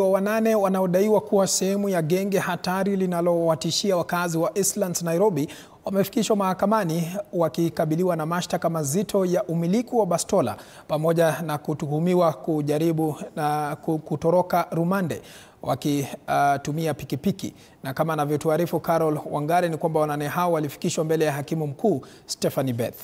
Wanane wanaodaiwa kuwa sehemu ya genge hatari linalowatishia wakazi wa Eastlands, Nairobi wamefikishwa mahakamani wakikabiliwa na mashtaka mazito ya umiliki wa bastola pamoja na kutuhumiwa kujaribu na kutoroka rumande wakitumia pikipiki. Na kama anavyotuarifu Carol Wangare ni kwamba wanane hao walifikishwa mbele ya hakimu mkuu Stephanie Beth.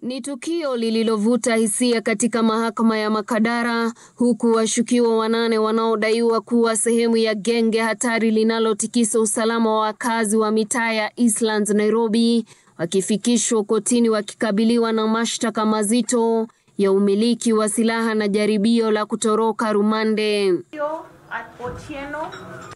Ni tukio lililovuta hisia katika mahakama ya Makadara, huku washukiwa wanane wanaodaiwa kuwa sehemu ya genge hatari linalotikisa usalama wa wakazi wa mitaa ya Eastlands, Nairobi wakifikishwa kotini wakikabiliwa na mashtaka mazito ya umiliki wa silaha na jaribio la kutoroka rumande.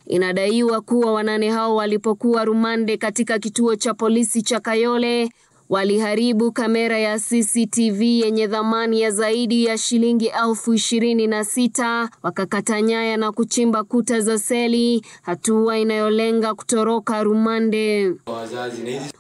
Inadaiwa kuwa wanane hao walipokuwa rumande katika kituo cha polisi cha Kayole waliharibu kamera ya CCTV yenye thamani ya zaidi ya shilingi 26,000, wakakata nyaya na kuchimba kuta za seli, hatua inayolenga kutoroka rumande.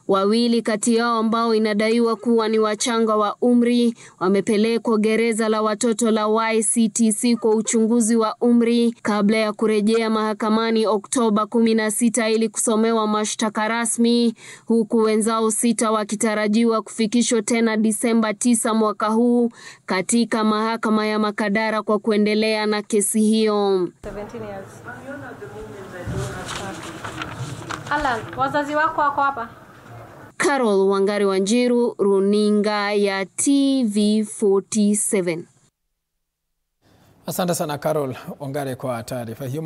Wawili kati yao ambao inadaiwa kuwa ni wachanga wa umri wamepelekwa gereza la watoto la YCTC kwa uchunguzi wa umri kabla ya kurejea mahakamani Oktoba 16 ili kusomewa mashtaka rasmi, huku wenzao 6 wakitarajiwa kufikishwa tena Disemba 9 mwaka huu katika mahakama ya Makadara kwa kuendelea na kesi hiyo. 17 years. Alan, wazazi wako wako hapa? Carol Wangare Wanjiru, runinga ya TV47. Asante sana Carol Wangare kwa taarifa hiyo.